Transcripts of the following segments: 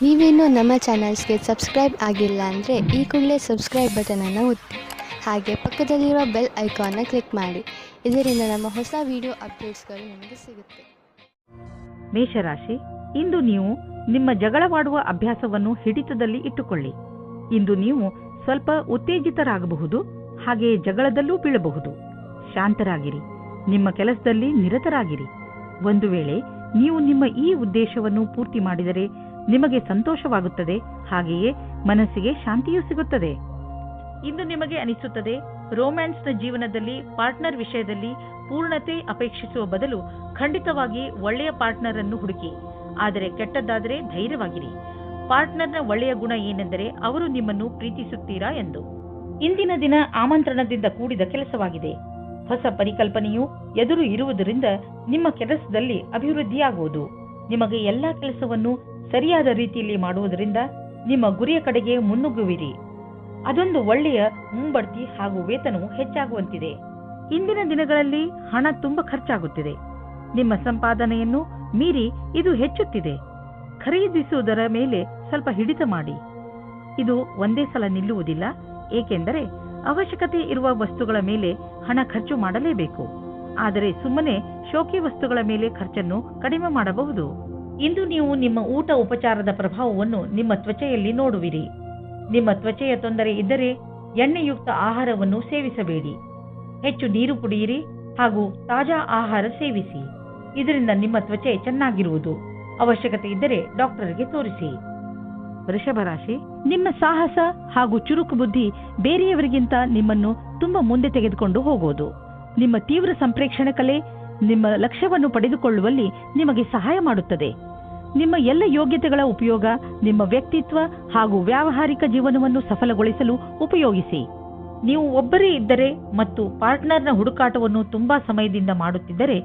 ನೀವೇನೂ ನಮ್ಮ ಚಾನಲ್ಸ್ಗೆ ಸಬ್ಸ್ಕ್ರೈಬ್ ಆಗಿಲ್ಲ ಅಂದರೆ ಈ ಕೂಡಲೇ ಸಬ್ಸ್ಕ್ರೈಬ್ ಬಟನನ್ನು ಒತ್ತಿ ಹಾಗೆ ಪಕ್ಕದಲ್ಲಿರೋ ಬೆಲ್ ಐಕಾನ್ನ ಕ್ಲಿಕ್ ಮಾಡಿ. ಇದರಿಂದ ನಮ್ಮ ಹೊಸ ವಿಡಿಯೋ ಅಪ್ಡೇಟ್ಸ್ಗಳು ನಿಮಗೆ ಸಿಗುತ್ತೆ. ಮೇಷರಾಶಿ, ಇಂದು ನೀವು ನಿಮ್ಮ ಜಗಳವಾಡುವ ಅಭ್ಯಾಸವನ್ನು ಹಿಡಿತದಲ್ಲಿ ಇಟ್ಟುಕೊಳ್ಳಿ. ಇಂದು ನೀವು ಸ್ವಲ್ಪ ಉತ್ತೇಜಿತರಾಗಬಹುದು, ಹಾಗೆಯೇ ಜಗಳದಲ್ಲೂ ಬೀಳಬಹುದು. ಶಾಂತರಾಗಿರಿ, ನಿಮ್ಮ ಕೆಲಸದಲ್ಲಿ ನಿರತರಾಗಿರಿ. ಒಂದು ವೇಳೆ ನೀವು ನಿಮ್ಮ ಈ ಉದ್ದೇಶವನ್ನು ಪೂರ್ತಿ ಮಾಡಿದರೆ ನಿಮಗೆ ಸಂತೋಷವಾಗುತ್ತದೆ, ಹಾಗೆಯೇ ಮನಸ್ಸಿಗೆ ಶಾಂತಿಯೂ ಸಿಗುತ್ತದೆ. ಇಂದು ನಿಮಗೆ ಅನಿಸುತ್ತದೆ, ರೋಮ್ಯಾನ್ಸ್ನ ಜೀವನದಲ್ಲಿ ಪಾರ್ಟ್ನರ್ ವಿಷಯದಲ್ಲಿ ಪೂರ್ಣತೆ ಅಪೇಕ್ಷಿಸುವ ಬದಲು ಖಂಡಿತವಾಗಿ ಒಳ್ಳೆಯ ಪಾರ್ಟ್ನರ್ ಅನ್ನು ಹುಡುಕಿ. ಆದರೆ ಕೆಟ್ಟದ್ದಾದರೆ ಧೈರ್ಯವಾಗಿರಿ. ಪಾರ್ಟ್ನರ್ನ ಒಳ್ಳೆಯ ಗುಣ ಏನೆಂದರೆ ಅವರು ನಿಮ್ಮನ್ನು ಪ್ರೀತಿಸುತ್ತೀರಾ ಎಂದು. ಇಂದಿನ ದಿನ ಆಮಂತ್ರಣದಿಂದ ಕೂಡಿದ ಕೆಲಸವಾಗಿದೆ. ಹೊಸ ಪರಿಕಲ್ಪನೆಯು ಎದುರು ಇರುವುದರಿಂದ ನಿಮ್ಮ ಕೆಲಸದಲ್ಲಿ ಅಭಿವೃದ್ಧಿಯಾಗುವುದು. ನಿಮಗೆ ಎಲ್ಲಾ ಕೆಲಸವನ್ನು ಸರಿಯಾದ ರೀತಿಯಲ್ಲಿ ಮಾಡುವುದರಿಂದ ನಿಮ್ಮ ಗುರಿಯ ಕಡೆಗೆ ಮುನ್ನುಗ್ಗುವಿರಿ. ಅದೊಂದು ಒಳ್ಳೆಯ ಮುಂಬಡ್ತಿ ಹಾಗೂ ವೇತನವು ಹೆಚ್ಚಾಗುವಂತಿದೆ. ಇಂದಿನ ದಿನಗಳಲ್ಲಿ ಹಣ ತುಂಬಾ ಖರ್ಚಾಗುತ್ತಿದೆ. ನಿಮ್ಮ ಸಂಪಾದನೆಯನ್ನು ಮೀರಿ ಇದು ಹೆಚ್ಚುತ್ತಿದೆ. ಖರೀದಿಸುವುದರ ಮೇಲೆ ಸ್ವಲ್ಪ ಹಿಡಿತ ಮಾಡಿ. ಇದು ಒಂದೇ ಸಲ ನಿಲ್ಲುವುದಿಲ್ಲ, ಏಕೆಂದರೆ ಅವಶ್ಯಕತೆ ಇರುವ ವಸ್ತುಗಳ ಮೇಲೆ ಹಣ ಖರ್ಚು ಮಾಡಲೇಬೇಕು. ಆದರೆ ಸುಮ್ಮನೆ ಶೋಕಿ ವಸ್ತುಗಳ ಮೇಲೆ ಖರ್ಚನ್ನು ಕಡಿಮೆ ಮಾಡಬಹುದು. ಇಂದು ನೀವು ನಿಮ್ಮ ಊಟ ಉಪಚಾರದ ಪ್ರಭಾವವನ್ನು ನಿಮ್ಮ ತ್ವಚೆಯಲ್ಲಿ ನೋಡುವಿರಿ. ನಿಮ್ಮ ತ್ವಚೆಯ ತೊಂದರೆ ಇದ್ದರೆ ಎಣ್ಣೆಯುಕ್ತ ಆಹಾರವನ್ನು ಸೇವಿಸಬೇಡಿ. ಹೆಚ್ಚು ನೀರು ಕುಡಿಯಿರಿ ಹಾಗೂ ತಾಜಾ ಆಹಾರ ಸೇವಿಸಿ. ಇದರಿಂದ ನಿಮ್ಮ ತ್ವಚೆ ಚೆನ್ನಾಗಿರುವುದು. ಅವಶ್ಯಕತೆ ಇದ್ದರೆ ಡಾಕ್ಟರ್ಗೆ ತೋರಿಸಿ. ವೃಷಭ ರಾಶಿ, ನಿಮ್ಮ ಸಾಹಸ ಹಾಗೂ ಚುರುಕು ಬುದ್ಧಿ ಬೇರೆಯವರಿಗಿಂತ ನಿಮ್ಮನ್ನು ತುಂಬಾ ಮುಂದೆ ತೆಗೆದುಕೊಂಡು ಹೋಗುವುದು. ನಿಮ್ಮ ತೀವ್ರ ಸಂಪ್ರೇಕ್ಷಣೆ ಕಲೆ ನಿಮ್ಮ ಲಕ್ಷ್ಯವನ್ನು ಪಡೆದುಕೊಳ್ಳುವಲ್ಲಿ ನಿಮಗೆ ಸಹಾಯ ಮಾಡುತ್ತದೆ. ನಿಮ್ಮ ಎಲ್ಲ ಯೋಗ್ಯತೆಗಳ ಉಪಯೋಗ ನಿಮ್ಮ ವ್ಯಕ್ತಿತ್ವ ಹಾಗೂ ವ್ಯಾವಹಾರಿಕ ಜೀವನವನ್ನು ಸಫಲಗೊಳಿಸಲು ಉಪಯೋಗಿಸಿ. ನೀವು ಒಬ್ಬರೇ ಇದ್ದರೆ ಮತ್ತು ಪಾರ್ಟ್ನರ್ನ ಹುಡುಕಾಟವನ್ನು ತುಂಬಾ ಸಮಯದಿಂದ ಮಾಡುತ್ತಿದ್ದರೆ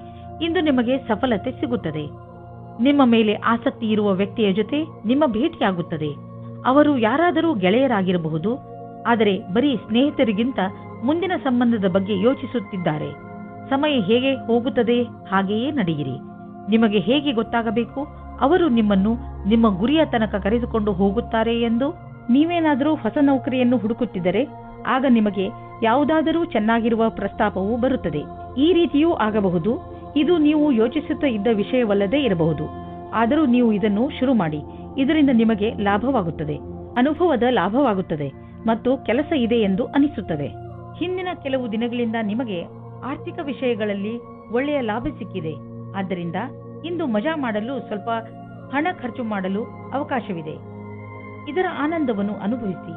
ಇಂದು ನಿಮಗೆ ಸಫಲತೆ ಸಿಗುತ್ತದೆ. ನಿಮ್ಮ ಮೇಲೆ ಆಸಕ್ತಿ ಇರುವ ವ್ಯಕ್ತಿಯ ಜೊತೆ ನಿಮ್ಮ ಭೇಟಿಯಾಗುತ್ತದೆ. ಅವರು ಯಾರಾದರೂ ಗೆಳೆಯರಾಗಿರಬಹುದು, ಆದರೆ ಬರೀ ಸ್ನೇಹಿತರಿಗಿಂತ ಮುಂದಿನ ಸಂಬಂಧದ ಬಗ್ಗೆ ಯೋಚಿಸುತ್ತಿದ್ದಾರೆ. ಸಮಯ ಹೇಗೆ ಹೋಗುತ್ತದೆ ಹಾಗೆಯೇ ನಡೆಯಿರಿ. ನಿಮಗೆ ಹೇಗೆ ಗೊತ್ತಾಗಬೇಕು ಅವರು ನಿಮ್ಮನ್ನು ನಿಮ್ಮ ಗುರಿಯ ತನಕ ಕರೆದುಕೊಂಡು ಹೋಗುತ್ತಾರೆ ಎಂದು. ನೀವೇನಾದರೂ ಹೊಸ ನೌಕರಿಯನ್ನು ಹುಡುಕುತ್ತಿದ್ದರೆ ಆಗ ನಿಮಗೆ ಯಾವುದಾದರೂ ಚೆನ್ನಾಗಿರುವ ಪ್ರಸ್ತಾಪವು ಬರುತ್ತದೆ. ಈ ರೀತಿಯೂ ಆಗಬಹುದು. ಇದು ನೀವು ಯೋಚಿಸುತ್ತಾ ಇದ್ದ ವಿಷಯವಲ್ಲದೇ ಇರಬಹುದು, ಆದರೂ ನೀವು ಇದನ್ನು ಶುರು ಮಾಡಿ. ಇದರಿಂದ ನಿಮಗೆ ಲಾಭವಾಗುತ್ತದೆ, ಅನುಭವದ ಲಾಭವಾಗುತ್ತದೆ ಮತ್ತು ಕೆಲಸ ಇದೆ ಎಂದು ಅನಿಸುತ್ತದೆ. ಹಿಂದಿನ ಕೆಲವು ದಿನಗಳಿಂದ ನಿಮಗೆ ಆರ್ಥಿಕ ವಿಷಯಗಳಲ್ಲಿ ಒಳ್ಳೆಯ ಲಾಭ ಸಿಕ್ಕಿದೆ. ಆದ್ದರಿಂದ ಇಂದು ಮಜಾ ಮಾಡಲು ಸ್ವಲ್ಪ ಹಣ ಖರ್ಚು ಮಾಡಲು ಅವಕಾಶವಿದೆ. ಇದರ ಆನಂದವನ್ನು ಅನುಭವಿಸಿ.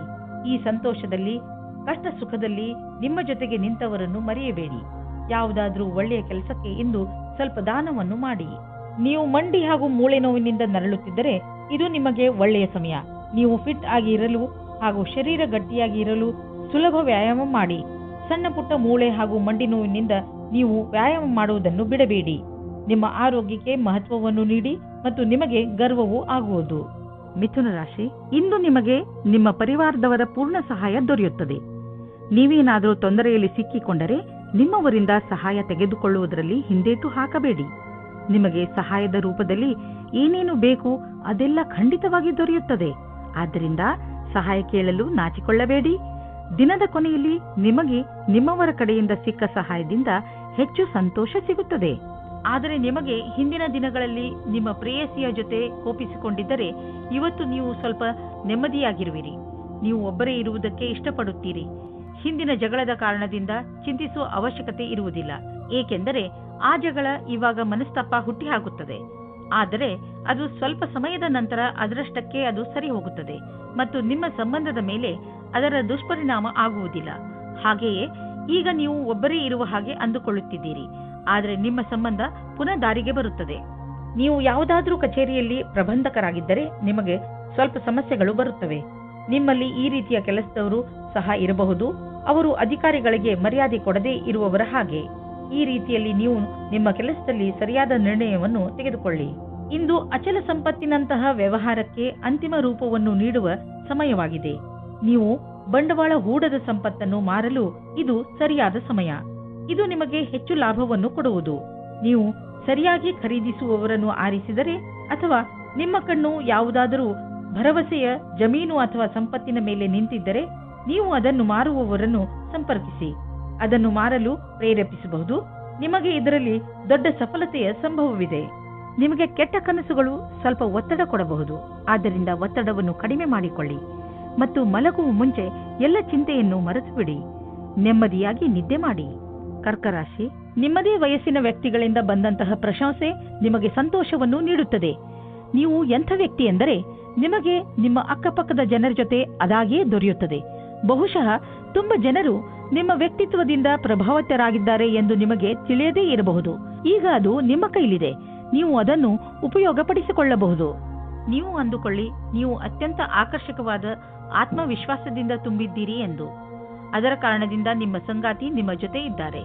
ಈ ಸಂತೋಷದಲ್ಲಿ ಕಷ್ಟ ಸುಖದಲ್ಲಿ ನಿಮ್ಮ ಜೊತೆಗೆ ನಿಂತವರನ್ನು ಮರೆಯಬೇಡಿ. ಯಾವುದಾದ್ರೂ ಒಳ್ಳೆಯ ಕೆಲಸಕ್ಕೆ ಇಂದು ಸ್ವಲ್ಪ ದಾನವನ್ನು ಮಾಡಿ. ನೀವು ಮಂಡಿ ಹಾಗೂ ಮೂಳೆ ನೋವಿನಿಂದ ನರಳುತ್ತಿದ್ದರೆ ಇದು ನಿಮಗೆ ಒಳ್ಳೆಯ ಸಮಯ. ನೀವು ಫಿಟ್ ಆಗಿ ಇರಲು ಹಾಗೂ ಶರೀರ ಗಟ್ಟಿಯಾಗಿ ಇರಲು ಸುಲಭ ವ್ಯಾಯಾಮ ಮಾಡಿ. ಸಣ್ಣ ಪುಟ್ಟ ಮೂಳೆ ಹಾಗೂ ಮಂಡಿ ನೋವಿನಿಂದ ನೀವು ವ್ಯಾಯಾಮ ಮಾಡುವುದನ್ನು ಬಿಡಬೇಡಿ. ನಿಮ್ಮ ಆರೋಗ್ಯಕ್ಕೆ ಮಹತ್ವವನ್ನು ನೀಡಿ ಮತ್ತು ನಿಮಗೆ ಗರ್ವವೂ ಆಗುವುದು. ಮಿಥುನ ರಾಶಿ, ಇಂದು ನಿಮಗೆ ನಿಮ್ಮ ಪರಿವಾರದವರ ಪೂರ್ಣ ಸಹಾಯ ದೊರೆಯುತ್ತದೆ. ನೀವೇನಾದರೂ ತೊಂದರೆಯಲ್ಲಿ ಸಿಕ್ಕಿಕೊಂಡರೆ ನಿಮ್ಮವರಿಂದ ಸಹಾಯ ತೆಗೆದುಕೊಳ್ಳುವುದರಲ್ಲಿ ಹಿಂದೇಟು ಹಾಕಬೇಡಿ. ನಿಮಗೆ ಸಹಾಯದ ರೂಪದಲ್ಲಿ ಏನೇನು ಬೇಕು ಅದೆಲ್ಲ ಖಂಡಿತವಾಗಿ ದೊರೆಯುತ್ತದೆ. ಆದ್ದರಿಂದ ಸಹಾಯ ಕೇಳಲು ನಾಚಿಕೊಳ್ಳಬೇಡಿ. ದಿನದ ಕೊನೆಯಲ್ಲಿ ನಿಮಗೆ ನಿಮ್ಮವರ ಕಡೆಯಿಂದ ಸಿಕ್ಕ ಸಹಾಯದಿಂದ ಹೆಚ್ಚು ಸಂತೋಷ ಸಿಗುತ್ತದೆ. ಆದರೆ ನಿಮಗೆ ಹಿಂದಿನ ದಿನಗಳಲ್ಲಿ ನಿಮ್ಮ ಪ್ರೇಯಸಿಯ ಜೊತೆ ಕೋಪಿಸಿಕೊಂಡಿದ್ದರೆ ಇವತ್ತು ನೀವು ಸ್ವಲ್ಪ ನೆಮ್ಮದಿಯಾಗಿರುವಿರಿ. ನೀವು ಒಬ್ಬರೇ ಇರುವುದಕ್ಕೆ ಇಷ್ಟಪಡುತ್ತೀರಿ. ಹಿಂದಿನ ಜಗಳದ ಕಾರಣದಿಂದ ಚಿಂತಿಸುವ ಅವಶ್ಯಕತೆ ಇರುವುದಿಲ್ಲ, ಏಕೆಂದರೆ ಆ ಜಗಳ ಇವಾಗ ಮನಸ್ತಾಪ ಹುಟ್ಟಿಹಾಕುತ್ತದೆ. ಆದರೆ ಅದು ಸ್ವಲ್ಪ ಸಮಯದ ನಂತರ ಅದರಷ್ಟಕ್ಕೆ ಅದು ಸರಿ ಹೋಗುತ್ತದೆ ಮತ್ತು ನಿಮ್ಮ ಸಂಬಂಧದ ಮೇಲೆ ಅದರ ದುಷ್ಪರಿಣಾಮ ಆಗುವುದಿಲ್ಲ. ಹಾಗೆಯೇ ಈಗ ನೀವು ಒಬ್ಬರೇ ಇರುವ ಹಾಗೆ ಅಂದುಕೊಳ್ಳುತ್ತಿದ್ದೀರಿ, ಆದರೆ ನಿಮ್ಮ ಸಂಬಂಧ ಪುನಃ ದಾರಿಗೆ ಬರುತ್ತದೆ. ನೀವು ಯಾವುದಾದ್ರೂ ಕಚೇರಿಯಲ್ಲಿ ಪ್ರಬಂಧಕರಾಗಿದ್ದರೆ ನಿಮಗೆ ಸ್ವಲ್ಪ ಸಮಸ್ಯೆಗಳು ಬರುತ್ತವೆ. ನಿಮ್ಮಲ್ಲಿ ಈ ರೀತಿಯ ಕೆಲಸದವರು ಸಹ ಇರಬಹುದು. ಅವರು ಅಧಿಕಾರಿಗಳಿಗೆ ಮರ್ಯಾದೆ ಕೊಡದೇ ಇರುವವರ ಹಾಗೆ. ಈ ರೀತಿಯಲ್ಲಿ ನೀವು ನಿಮ್ಮ ಕೆಲಸದಲ್ಲಿ ಸರಿಯಾದ ನಿರ್ಣಯವನ್ನು ತೆಗೆದುಕೊಳ್ಳಿ. ಇಂದು ಅಚಲ ಸಂಪತ್ತಿನಂತಹ ವ್ಯವಹಾರಕ್ಕೆ ಅಂತಿಮ ರೂಪವನ್ನು ನೀಡುವ ಸಮಯವಾಗಿದೆ. ನೀವು ಬಂಡವಾಳ ಹೂಡದ ಸಂಪತ್ತನ್ನು ಮಾರಲು ಇದು ಸರಿಯಾದ ಸಮಯ. ಇದು ನಿಮಗೆ ಹೆಚ್ಚು ಲಾಭವನ್ನು ಕೊಡುವುದು. ನೀವು ಸರಿಯಾಗಿ ಖರೀದಿಸುವವರನ್ನು ಆರಿಸಿದರೆ ಅಥವಾ ನಿಮ್ಮ ಕಣ್ಣು ಯಾವುದಾದರೂ ಭರವಸೆಯ ಜಮೀನು ಅಥವಾ ಸಂಪತ್ತಿನ ಮೇಲೆ ನಿಂತಿದ್ದರೆ ನೀವು ಅದನ್ನು ಮಾರುವವರನ್ನು ಸಂಪರ್ಕಿಸಿ. ಅದನ್ನು ಮಾರಲು ಪ್ರೇರೇಪಿಸಬಹುದು. ನಿಮಗೆ ಇದರಲ್ಲಿ ದೊಡ್ಡ ಸಫಲತೆಯ ಸಂಭವವಿದೆ. ನಿಮಗೆ ಕೆಟ್ಟ ಕನಸುಗಳು ಸ್ವಲ್ಪ ಒತ್ತಡ ಕೊಡಬಹುದು. ಆದ್ದರಿಂದ ಒತ್ತಡವನ್ನು ಕಡಿಮೆ ಮಾಡಿಕೊಳ್ಳಿ ಮತ್ತು ಮಲಗುವ ಮುಂಚೆ ಎಲ್ಲ ಚಿಂತೆಯನ್ನು ಮರೆತು ಬಿಡಿ. ನೆಮ್ಮದಿಯಾಗಿ ನಿದ್ದೆ ಮಾಡಿ. ಕರ್ಕರಾಶಿ, ನಿಮ್ಮದೇ ವಯಸ್ಸಿನ ವ್ಯಕ್ತಿಗಳಿಂದ ಬಂದಂತಹ ಪ್ರಶಂಸೆ ನಿಮಗೆ ಸಂತೋಷವನ್ನು ನೀಡುತ್ತದೆ. ನೀವು ಎಂಥ ವ್ಯಕ್ತಿ ಎಂದರೆ ನಿಮಗೆ ನಿಮ್ಮ ಅಕ್ಕಪಕ್ಕದ ಜನರ ಜೊತೆ ಅದಾಗೇ ದೊರೆಯುತ್ತದೆ. ಬಹುಶಃ ತುಂಬ ಜನರು ನಿಮ್ಮ ವ್ಯಕ್ತಿತ್ವದಿಂದ ಪ್ರಭಾವಿತರಾಗಿದ್ದಾರೆ ಎಂದು ನಿಮಗೆ ತಿಳಿಯದೇ ಇರಬಹುದು. ಈಗ ಅದು ನಿಮ್ಮ ಕೈಲಿದೆ. ನೀವು ಅದನ್ನು ಉಪಯೋಗಪಡಿಸಿಕೊಳ್ಳಬಹುದು. ನೀವು ಅಂದುಕೊಳ್ಳಿ, ನೀವು ಅತ್ಯಂತ ಆಕರ್ಷಕವಾದ ಆತ್ಮವಿಶ್ವಾಸದಿಂದ ತುಂಬಿದ್ದೀರಿ ಎಂದು. ಅದರ ಕಾರಣದಿಂದ ನಿಮ್ಮ ಸಂಗಾತಿ ನಿಮ್ಮ ಜೊತೆ ಇದ್ದಾರೆ.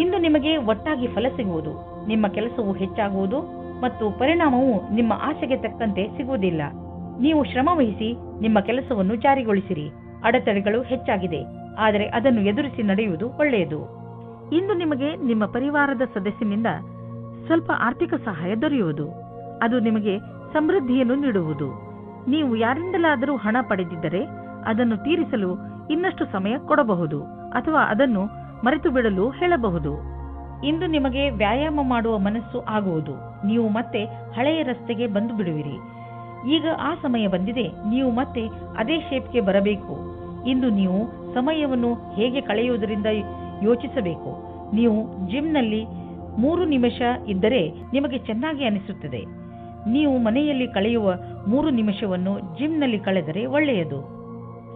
ಇಂದು ನಿಮಗೆ ಒಟ್ಟಾಗಿ ಫಲ ಸಿಗುವುದು. ನಿಮ್ಮ ಕೆಲಸವು ಹೆಚ್ಚಾಗುವುದು ಮತ್ತು ಪರಿಣಾಮವು ನಿಮ್ಮ ಆಸೆಗೆ ತಕ್ಕಂತೆ ಸಿಗುವುದಿಲ್ಲ. ನೀವು ಶ್ರಮವಹಿಸಿ ನಿಮ್ಮ ಕೆಲಸವನ್ನು ಜಾರಿಗೊಳಿಸಿರಿ. ಅಡೆತಡೆಗಳು ಹೆಚ್ಚಾಗಿದೆ, ಆದರೆ ಅದನ್ನು ಎದುರಿಸಿ ನಡೆಯುವುದು ಒಳ್ಳೆಯದು. ಇಂದು ನಿಮಗೆ ನಿಮ್ಮ ಪರಿವಾರದ ಸದಸ್ಯನಿಂದ ಸ್ವಲ್ಪ ಆರ್ಥಿಕ ಸಹಾಯ ದೊರೆಯುವುದು. ಅದು ನಿಮಗೆ ಸಮೃದ್ಧಿಯನ್ನು ನೀಡುವುದು. ನೀವು ಯಾರಿಂದಲಾದರೂ ಹಣ ಪಡೆದಿದ್ದರೆ ಅದನ್ನು ತೀರಿಸಲು ಇನ್ನಷ್ಟು ಸಮಯ ಕೊಡಬಹುದು ಅಥವಾ ಅದನ್ನು ಮರೆತು ಬಿಡಲು ಹೇಳಬಹುದು. ಇಂದು ನಿಮಗೆ ವ್ಯಾಯಾಮ ಮಾಡುವ ಮನಸ್ಸು ಆಗುವುದು. ನೀವು ಮತ್ತೆ ಹಳೆಯ ರಸ್ತೆಗೆ ಬಂದು ಬಿಡುವಿರಿ. ಈಗ ಆ ಸಮಯ ಬಂದಿದೆ. ನೀವು ಮತ್ತೆ ಅದೇ ಶೇಪ್ಗೆ ಬರಬೇಕು. ಇಂದು ನೀವು ಸಮಯವನ್ನು ಹೇಗೆ ಕಳೆಯುವುದರಿಂದ ಯೋಚಿಸಬೇಕು. ನೀವು ಜಿಮ್ನಲ್ಲಿ 3 ನಿಮಿಷ ಇದ್ದರೆ ನಿಮಗೆ ಚೆನ್ನಾಗಿ ಅನಿಸುತ್ತದೆ. ನೀವು ಮನೆಯಲ್ಲಿ ಕಳೆಯುವ 3 ನಿಮಿಷವನ್ನು ಜಿಮ್ನಲ್ಲಿ ಕಳೆದರೆ ಒಳ್ಳೆಯದು.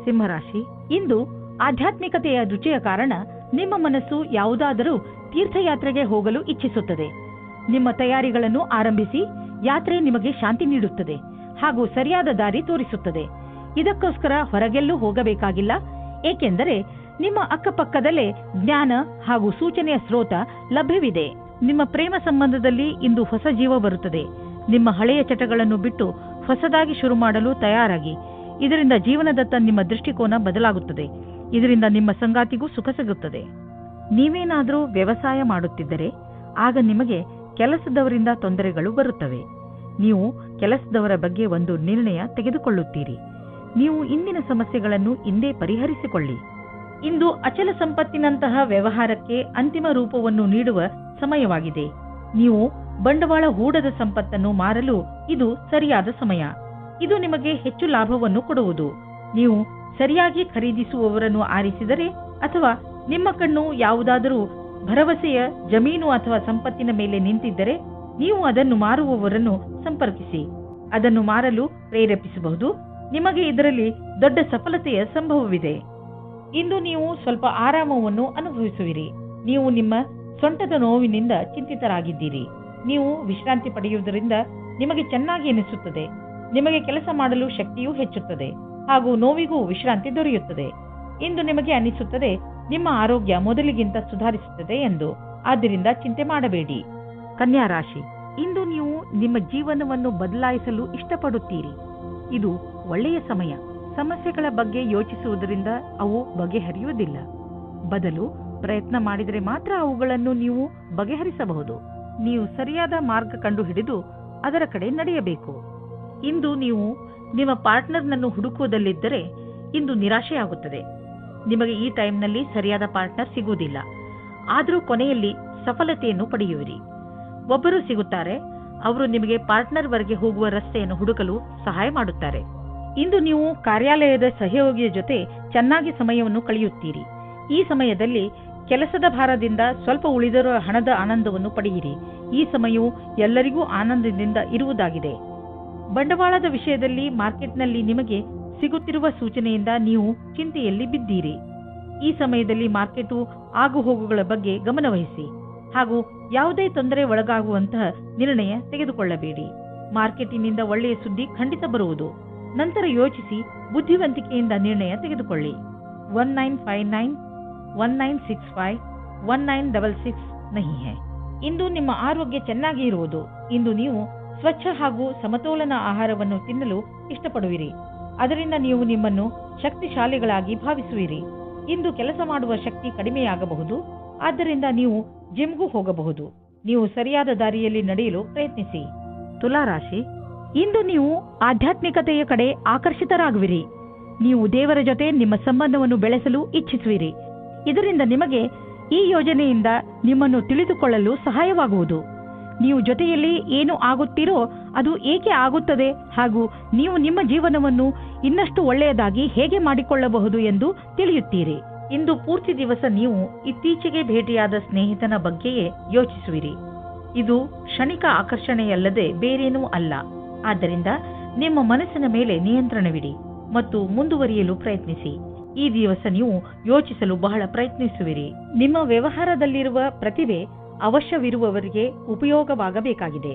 ಸಿಂಹರಾಶಿ, ಇಂದು ಆಧ್ಯಾತ್ಮಿಕತೆಯ ರುಚಿಯ ಕಾರಣ ನಿಮ್ಮ ಮನಸ್ಸು ಯಾವುದಾದರೂ ತೀರ್ಥಯಾತ್ರೆಗೆ ಹೋಗಲು ಇಚ್ಛಿಸುತ್ತದೆ. ನಿಮ್ಮ ತಯಾರಿಗಳನ್ನು ಆರಂಭಿಸಿ. ಯಾತ್ರೆ ನಿಮಗೆ ಶಾಂತಿ ನೀಡುತ್ತದೆ ಹಾಗೂ ಸರಿಯಾದ ದಾರಿ ತೋರಿಸುತ್ತದೆ. ಇದಕ್ಕೋಸ್ಕರ ಹೊರಗೆಲ್ಲೂ ಹೋಗಬೇಕಾಗಿಲ್ಲ, ಏಕೆಂದರೆ ನಿಮ್ಮ ಅಕ್ಕಪಕ್ಕದಲ್ಲೇ ಜ್ಞಾನ ಹಾಗೂ ಸೂಚನೆಯ ಸ್ರೋತ ಲಭ್ಯವಿದೆ. ನಿಮ್ಮ ಪ್ರೇಮ ಸಂಬಂಧದಲ್ಲಿ ಇಂದು ಹೊಸ ಜೀವ ಬರುತ್ತದೆ. ನಿಮ್ಮ ಹಳೆಯ ಚಟಗಳನ್ನು ಬಿಟ್ಟು ಹೊಸದಾಗಿ ಶುರು ಮಾಡಲು ತಯಾರಾಗಿ. ಇದರಿಂದ ಜೀವನದತ್ತ ನಿಮ್ಮ ದೃಷ್ಟಿಕೋನ ಬದಲಾಗುತ್ತದೆ. ಇದರಿಂದ ನಿಮ್ಮ ಸಂಗಾತಿಗೂ ಸುಖ ಸಿಗುತ್ತದೆ. ನೀವೇನಾದರೂ ವ್ಯವಸಾಯ ಮಾಡುತ್ತಿದ್ದರೆ ಆಗ ನಿಮಗೆ ಕೆಲಸದವರಿಂದ ತೊಂದರೆಗಳು ಬರುತ್ತವೆ. ನೀವು ಕೆಲಸದವರ ಬಗ್ಗೆ ಒಂದು ನಿರ್ಣಯ ತೆಗೆದುಕೊಳ್ಳುತ್ತೀರಿ. ನೀವು ಇಂದಿನ ಸಮಸ್ಯೆಗಳನ್ನು ಇಂದೇ ಪರಿಹರಿಸಿಕೊಳ್ಳಿ. ಇಂದು ಅಚಲ ಸಂಪತ್ತಿನಂತಹ ವ್ಯವಹಾರಕ್ಕೆ ಅಂತಿಮ ರೂಪವನ್ನು ನೀಡುವ ಸಮಯವಾಗಿದೆ. ನೀವು ಬಂಡವಾಳ ಹೂಡದ ಸಂಪತ್ತನ್ನು ಮಾರಲು ಇದು ಸರಿಯಾದ ಸಮಯ. ಇದು ನಿಮಗೆ ಹೆಚ್ಚು ಲಾಭವನ್ನು ಕೊಡುವುದು. ನೀವು ಸರಿಯಾಗಿ ಖರೀದಿಸುವವರನ್ನು ಆರಿಸಿದರೆ ಅಥವಾ ನಿಮ್ಮ ಕಣ್ಣು ಯಾವುದಾದರೂ ಭರವಸೆಯ ಜಮೀನು ಅಥವಾ ಸಂಪತ್ತಿನ ಮೇಲೆ ನಿಂತಿದ್ದರೆ ನೀವು ಅದನ್ನು ಮಾರುವವರನ್ನು ಸಂಪರ್ಕಿಸಿ. ಅದನ್ನು ಮಾರಲು ಪ್ರೇರೇಪಿಸಬಹುದು. ನಿಮಗೆ ಇದರಲ್ಲಿ ದೊಡ್ಡ ಸಫಲತೆಯ ಸಂಭವವಿದೆ. ಇಂದು ನೀವು ಸ್ವಲ್ಪ ಆರಾಮವನ್ನು ಅನುಭವಿಸುವಿರಿ. ನೀವು ನಿಮ್ಮ ಸೊಂಟದ ನೋವಿನಿಂದ ಚಿಂತಿತರಾಗಿದ್ದೀರಿ. ನೀವು ವಿಶ್ರಾಂತಿ ಪಡೆಯುವುದರಿಂದ ನಿಮಗೆ ಚೆನ್ನಾಗಿ ಎನಿಸುತ್ತದೆ. ನಿಮಗೆ ಕೆಲಸ ಮಾಡಲು ಶಕ್ತಿಯೂ ಹೆಚ್ಚುತ್ತದೆ ಹಾಗೂ ನೋವಿಗೂ ವಿಶ್ರಾಂತಿ ದೊರೆಯುತ್ತದೆ. ಇಂದು ನಿಮಗೆ ಅನಿಸುತ್ತದೆ ನಿಮ್ಮ ಆರೋಗ್ಯ ಮೊದಲಿಗಿಂತ ಸುಧಾರಿಸುತ್ತದೆ ಎಂದು. ಆದ್ದರಿಂದ ಚಿಂತೆ ಮಾಡಬೇಡಿ. ಕನ್ಯಾ ರಾಶಿ, ಇಂದು ನೀವು ನಿಮ್ಮ ಜೀವನವನ್ನು ಬದಲಾಯಿಸಲು ಇಷ್ಟಪಡುತ್ತೀರಿ. ಇದು ಒಳ್ಳೆಯ ಸಮಯ. ಸಮಸ್ಯೆಗಳ ಬಗ್ಗೆ ಯೋಚಿಸುವುದರಿಂದ ಅವು ಬಗೆಹರಿಯುವುದಿಲ್ಲ. ಬದಲು ಪ್ರಯತ್ನ ಮಾಡಿದರೆ ಮಾತ್ರ ಅವುಗಳನ್ನು ನೀವು ಬಗೆಹರಿಸಬಹುದು. ನೀವು ಸರಿಯಾದ ಮಾರ್ಗ ಕಂಡುಹಿಡಿದು ಅದರ ಕಡೆ ನಡೆಯಬೇಕು. ಇಂದು ನೀವು ನಿಮ್ಮ ಪಾರ್ಟ್ನರ್ನನ್ನು ಹುಡುಕುವುದಲ್ಲಿದ್ದರೆ ಇಂದು ನಿರಾಶೆಯಾಗುತ್ತದೆ. ನಿಮಗೆ ಈ ಟೈಮ್ನಲ್ಲಿ ಸರಿಯಾದ ಪಾರ್ಟ್ನರ್ ಸಿಗುವುದಿಲ್ಲ. ಆದರೂ ಕೊನೆಯಲ್ಲಿ ಸಫಲತೆಯನ್ನು ಪಡೆಯುವಿರಿ. ಒಬ್ಬರು ಸಿಗುತ್ತಾರೆ. ಅವರು ನಿಮಗೆ ಪಾರ್ಟ್ನರ್ವರೆಗೆ ಹೋಗುವ ರಸ್ತೆಯನ್ನು ಹುಡುಕಲು ಸಹಾಯ ಮಾಡುತ್ತಾರೆ. ಇಂದು ನೀವು ಕಾರ್ಯಾಲಯದ ಸಹಯೋಗಿಯ ಜೊತೆ ಚೆನ್ನಾಗಿ ಸಮಯವನ್ನು ಕಳೆಯುತ್ತೀರಿ. ಈ ಸಮಯದಲ್ಲಿ ಕೆಲಸದ ಭಾರದಿಂದ ಸ್ವಲ್ಪ ಉಳಿದಿರುವ ಹಣದ ಆನಂದವನ್ನು ಪಡೆಯಿರಿ. ಈ ಸಮಯವು ಎಲ್ಲರಿಗೂ ಆನಂದದಿಂದ ಇರುವುದಾಗಿದೆ. ಬಂಡವಾಳದ ವಿಷಯದಲ್ಲಿ ಮಾರ್ಕೆಟ್ನಲ್ಲಿ ನಿಮಗೆ ಸಿಗುತ್ತಿರುವ ಸೂಚನೆಯಿಂದ ನೀವು ಚಿಂತೆಯಲ್ಲಿ ಬಿದ್ದೀರಿ. ಈ ಸಮಯದಲ್ಲಿ ಮಾರ್ಕೆಟು ಆಗುಹೋಗುಗಳ ಬಗ್ಗೆ ಗಮನವಹಿಸಿ ಹಾಗೂ ಯಾವುದೇ ತೊಂದರೆ ಒಳಗಾಗುವಂತಹ ನಿರ್ಣಯ ತೆಗೆದುಕೊಳ್ಳಬೇಡಿ. ಮಾರ್ಕೆಟಿನಿಂದ ಒಳ್ಳೆಯ ಸುದ್ದಿ ಖಂಡಿತ ಬರುವುದು. ನಂತರ ಯೋಚಿಸಿ ಬುದ್ಧಿವಂತಿಕೆಯಿಂದ ನಿರ್ಣಯ ತೆಗೆದುಕೊಳ್ಳಿ. 1959 1965 1966 ನಹಿ ಹೈ. ಇಂದು ನಿಮ್ಮ ಆರೋಗ್ಯ ಚೆನ್ನಾಗಿ ಇರುವುದು. ಇಂದು ನೀವು ಸ್ವಚ್ಛ ಹಾಗೂ ಸಮತೋಲನ ಆಹಾರವನ್ನು ತಿನ್ನಲು ಇಷ್ಟಪಡುವಿರಿ. ಅದರಿಂದ ನೀವು ನಿಮ್ಮನ್ನು ಶಕ್ತಿಶಾಲಿಗಳಾಗಿ ಭಾವಿಸುವಿರಿ. ಇಂದು ಕೆಲಸ ಮಾಡುವ ಶಕ್ತಿ ಕಡಿಮೆಯಾಗಬಹುದು. ಆದ್ದರಿಂದ ನೀವು ಜಿಮ್ಗೂ ಹೋಗಬಹುದು. ನೀವು ಸರಿಯಾದ ದಾರಿಯಲ್ಲಿ ನಡೆಯಲು ಪ್ರಯತ್ನಿಸಿ. ತುಲಾ ರಾಶಿ, ಇಂದು ನೀವು ಆಧ್ಯಾತ್ಮಿಕತೆಯ ಕಡೆ ಆಕರ್ಷಿತರಾಗುವಿರಿ. ನೀವು ದೇವರ ಜೊತೆ ನಿಮ್ಮ ಸಂಬಂಧವನ್ನು ಬೆಳೆಸಲು ಇಚ್ಛಿಸುವಿರಿ. ಇದರಿಂದ ನಿಮಗೆ ಈ ಯೋಜನೆಯಿಂದ ನಿಮ್ಮನ್ನು ತಿಳಿದುಕೊಳ್ಳಲು ಸಹಾಯವಾಗುವುದು. ನೀವು ಜೊತೆಯಲ್ಲಿ ಏನು ಆಗುತ್ತೀರೋ ಅದು ಏಕೆ ಆಗುತ್ತದೆ ಹಾಗೂ ನೀವು ನಿಮ್ಮ ಜೀವನವನ್ನು ಇನ್ನಷ್ಟು ಒಳ್ಳೆಯದಾಗಿ ಹೇಗೆ ಮಾಡಿಕೊಳ್ಳಬಹುದು ಎಂದು ತಿಳಿಯುತ್ತೀರಿ. ಇಂದು ಪೂರ್ತಿ ದಿವಸ ನೀವು ಇತ್ತೀಚೆಗೆ ಭೇಟಿಯಾದ ಸ್ನೇಹಿತನ ಬಗ್ಗೆಯೇ ಯೋಚಿಸುವಿರಿ. ಇದು ಕ್ಷಣಿಕ ಆಕರ್ಷಣೆಯಲ್ಲದೆ ಬೇರೇನೂ ಅಲ್ಲ. ಆದ್ದರಿಂದ ನಿಮ್ಮ ಮನಸ್ಸಿನ ಮೇಲೆ ನಿಯಂತ್ರಣವಿಡಿ ಮತ್ತು ಮುಂದುವರಿಯಲು ಪ್ರಯತ್ನಿಸಿ. ಈ ದಿವಸ ನೀವು ಯೋಚಿಸಲು ಬಹಳ ಪ್ರಯತ್ನಿಸುವಿರಿ. ನಿಮ್ಮ ವ್ಯವಹಾರದಲ್ಲಿರುವ ಪ್ರತಿಭೆ ಅವಶ್ಯವಿರುವವರಿಗೆ ಉಪಯೋಗವಾಗಬೇಕಾಗಿದೆ.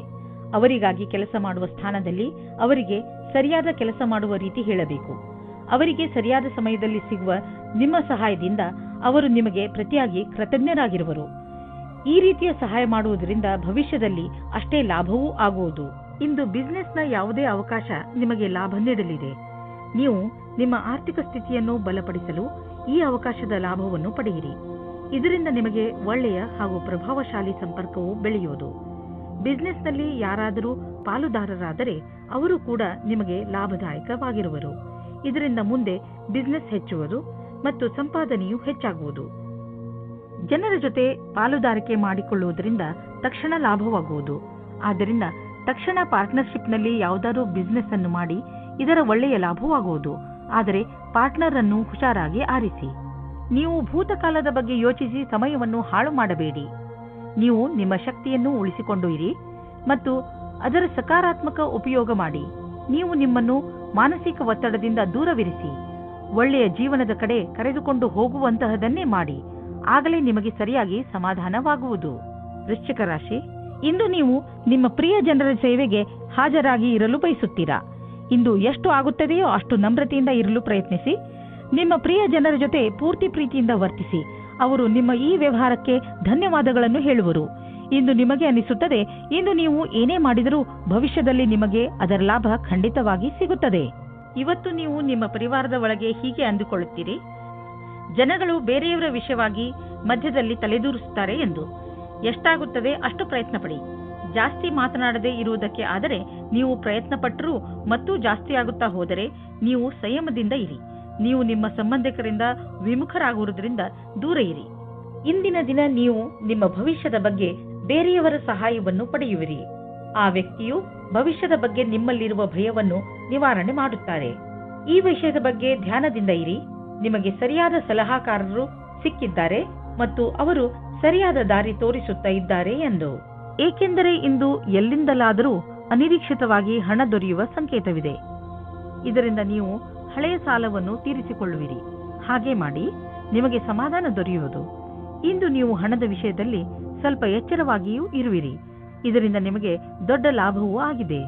ಅವರಿಗಾಗಿ ಕೆಲಸ ಮಾಡುವ ಸ್ಥಾನದಲ್ಲಿ ಅವರಿಗೆ ಸರಿಯಾದ ಕೆಲಸ ಮಾಡುವ ರೀತಿ ಹೇಳಬೇಕು. ಅವರಿಗೆ ಸರಿಯಾದ ಸಮಯದಲ್ಲಿ ಸಿಗುವ ನಿಮ್ಮ ಸಹಾಯದಿಂದ ಅವರು ನಿಮಗೆ ಪ್ರತಿಯಾಗಿ ಕೃತಜ್ಞರಾಗಿರುವರು. ಈ ರೀತಿಯ ಸಹಾಯ ಮಾಡುವುದರಿಂದ ಭವಿಷ್ಯದಲ್ಲಿ ಅಷ್ಟೇ ಲಾಭವೂ ಆಗುವುದು. ಇಂದು ಬಿಸಿನೆಸ್ನ ಯಾವುದೇ ಅವಕಾಶ ನಿಮಗೆ ಲಾಭ ನೀಡಲಿದೆ. ನೀವು ನಿಮ್ಮ ಆರ್ಥಿಕ ಸ್ಥಿತಿಯನ್ನು ಬಲಪಡಿಸಲು ಈ ಅವಕಾಶದ ಲಾಭವನ್ನು ಪಡೆಯಿರಿ. ಇದರಿಂದ ನಿಮಗೆ ಒಳ್ಳೆಯ ಹಾಗೂ ಪ್ರಭಾವಶಾಲಿ ಸಂಪರ್ಕವು ಬೆಳೆಯುವುದು. ಬಿಸಿನೆಸ್ನಲ್ಲಿ ಯಾರಾದರೂ ಪಾಲುದಾರರಾದರೆ ಅವರು ಕೂಡ ನಿಮಗೆ ಲಾಭದಾಯಕವಾಗಿರುವರು. ಇದರಿಂದ ಮುಂದೆ ಬಿಸಿನೆಸ್ ಹೆಚ್ಚುವುದು ಮತ್ತು ಸಂಪಾದನೆಯು ಹೆಚ್ಚಾಗುವುದು. ಜನರ ಜೊತೆ ಪಾಲುದಾರಿಕೆ ಮಾಡಿಕೊಳ್ಳುವುದರಿಂದ ತಕ್ಷಣ ಲಾಭವಾಗುವುದು. ಆದ್ದರಿಂದ ತಕ್ಷಣ ಪಾರ್ಟ್ನರ್ಶಿಪ್ನಲ್ಲಿ ಯಾವುದಾದ್ರೂ ಬಿಸಿನೆಸ್ ಅನ್ನು ಮಾಡಿ ಇದರ ಒಳ್ಳೆಯ ಲಾಭವಾಗುವುದು. ಆದರೆ ಪಾರ್ಟ್ನರ್ ಅನ್ನು ಹುಷಾರಾಗಿ ಆರಿಸಿ. ನೀವು ಭೂತಕಾಲದ ಬಗ್ಗೆ ಯೋಚಿಸಿ ಸಮಯವನ್ನು ಹಾಳು ಮಾಡಬೇಡಿ. ನೀವು ನಿಮ್ಮ ಶಕ್ತಿಯನ್ನು ಉಳಿಸಿಕೊಂಡು ಇರಿ ಮತ್ತು ಅದರ ಸಕಾರಾತ್ಮಕ ಉಪಯೋಗ ಮಾಡಿ. ನೀವು ನಿಮ್ಮನ್ನು ಮಾನಸಿಕ ಒತ್ತಡದಿಂದ ದೂರವಿರಿಸಿ. ಒಳ್ಳೆಯ ಜೀವನದ ಕಡೆ ಕರೆದುಕೊಂಡು ಹೋಗುವಂತಹದನ್ನೇ ಮಾಡಿ. ಆಗಲೇ ನಿಮಗೆ ಸರಿಯಾಗಿ ಸಮಾಧಾನವಾಗುವುದು. ವೃಶ್ಚಿಕ ರಾಶಿ, ಇಂದು ನೀವು ನಿಮ್ಮ ಪ್ರಿಯ ಜನರ ಸೇವೆಗೆ ಹಾಜರಾಗಿ ಇರಲು ಬಯಸುತ್ತೀರಾ. ಇಂದು ಎಷ್ಟು ಆಗುತ್ತದೆಯೋ ಅಷ್ಟು ನಮ್ರತೆಯಿಂದ ಇರಲು ಪ್ರಯತ್ನಿಸಿ. ನಿಮ್ಮ ಪ್ರಿಯ ಜನರ ಜೊತೆ ಪೂರ್ತಿ ಪ್ರೀತಿಯಿಂದ ವರ್ತಿಸಿ. ಅವರು ನಿಮ್ಮ ಈ ವ್ಯವಹಾರಕ್ಕೆ ಧನ್ಯವಾದಗಳನ್ನು ಹೇಳುವರು. ಇಂದು ನಿಮಗೆ ಅನಿಸುತ್ತದೆ, ಇಂದು ನೀವು ಏನೇ ಮಾಡಿದರೂ ಭವಿಷ್ಯದಲ್ಲಿ ನಿಮಗೆ ಅದರ ಲಾಭ ಖಂಡಿತವಾಗಿ ಸಿಗುತ್ತದೆ. ಇವತ್ತು ನೀವು ನಿಮ್ಮ ಪರಿವಾರದ ಒಳಗೆ ಹೀಗೆ ಅಂದುಕೊಳ್ಳುತ್ತೀರಿ, ಜನಗಳು ಬೇರೆಯವರ ವಿಷಯವಾಗಿ ಮಧ್ಯದಲ್ಲಿ ತಲೆದೂರಿಸುತ್ತಾರೆ ಎಂದು. ಎಷ್ಟಾಗುತ್ತದೆ ಅಷ್ಟು ಪ್ರಯತ್ನ ಪಡಿ. ಜಾಸ್ತಿ ಮಾತನಾಡದೇ ಇರುವುದಕ್ಕೆ ಆದರೆ ನೀವು ಪ್ರಯತ್ನ ಪಟ್ಟರೂ ಮತ್ತೂ ಜಾಸ್ತಿ ಆಗುತ್ತಾ ಹೋದರೆ ನೀವು ಸಂಯಮದಿಂದ ಇರಿ. ನೀವು ನಿಮ್ಮ ಸಂಬಂಧಿಕರಿಂದ ವಿಮುಖರಾಗುವುದರಿಂದ ದೂರ ಇರಿ. ಇಂದಿನ ದಿನ ನೀವು ನಿಮ್ಮ ಭವಿಷ್ಯದ ಬಗ್ಗೆ ಬೇರೆಯವರ ಸಹಾಯವನ್ನು ಪಡೆಯುವಿರಿ. ಆ ವ್ಯಕ್ತಿಯು ಭವಿಷ್ಯದ ಬಗ್ಗೆ ನಿಮ್ಮಲ್ಲಿರುವ ಭಯವನ್ನು ನಿವಾರಣೆ ಮಾಡುತ್ತಾರೆ. ಈ ವಿಷಯದ ಬಗ್ಗೆ ಧ್ಯಾನದಿಂದ ಇರಿ. ನಿಮಗೆ ಸರಿಯಾದ ಸಲಹಾಕಾರರು ಸಿಕ್ಕಿದ್ದಾರೆ ಮತ್ತು ಅವರು ಸರಿಯಾದ ದಾರಿ ತೋರಿಸುತ್ತಾ ಇದ್ದಾರೆ ಎಂದು. ಏಕೆಂದರೆ ಇಂದು ಎಲ್ಲಿಂದಲಾದರೂ ಅನಿರೀಕ್ಷಿತವಾಗಿ ಹಣ ದೊರೆಯುವ ಸಂಕೇತವಿದೆ. ಇದರಿಂದ ನೀವು ಹಳೆಯ ಸಾಲವನ್ನು ತೀರಿಸಿಕೊಳ್ಳುವಿರಿ. ಹಾಗೆ ಮಾಡಿ ನಿಮಗೆ ಸಮಾಧಾನ ದೊರೆಯುವುದು. ಇಂದು ನೀವು ಹಣದ ವಿಷಯದಲ್ಲಿ ಸ್ವಲ್ಪ ಎಚ್ಚರವಾಗಿಯೂ ಇರುವಿರಿ. ಇದರಿಂದ ನಿಮಗೆ ದೊಡ್ಡ ಲಾಭವೂ ಆಗಿದೆ.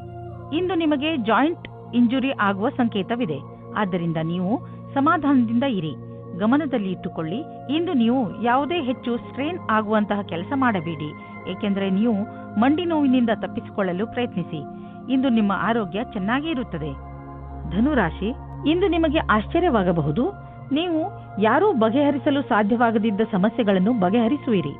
ಇಂದು ನಿಮಗೆ ಜಾಯಿಂಟ್ ಇಂಜುರಿ ಆಗುವ ಸಂಕೇತವಿದೆ. ಆದ್ದರಿಂದ ನೀವು ಸಮಾಧಾನದಿಂದ ಇರಿ. ಗಮನದಲ್ಲಿ ಇಟ್ಟುಕೊಳ್ಳಿ, ಇಂದು ನೀವು ಯಾವುದೇ ಹೆಚ್ಚು ಸ್ಟ್ರೇನ್ ಆಗುವಂತಹ ಕೆಲಸ ಮಾಡಬೇಡಿ. ಏಕೆಂದರೆ ನೀವು ಮಂಡಿ ನೋವಿನಿಂದ ತಪ್ಪಿಸಿಕೊಳ್ಳಲು ಪ್ರಯತ್ನಿಸಿ. ಇಂದು ನಿಮ್ಮ ಆರೋಗ್ಯ ಚೆನ್ನಾಗಿ ಇರುತ್ತದೆ. ಧನುರಾಶಿ, ಇಂದು ನಿಮಗೆ ಆಶ್ಚರ್ಯವಾಗಬಹುದು. ನೀವು ಯಾರೂ ಬಗೆಹರಿಸಲು ಸಾಧ್ಯವಾಗದಿದ್ದ ಸಮಸ್ಯೆಗಳನ್ನು ಬಗೆಹರಿಸುವಿರಿ.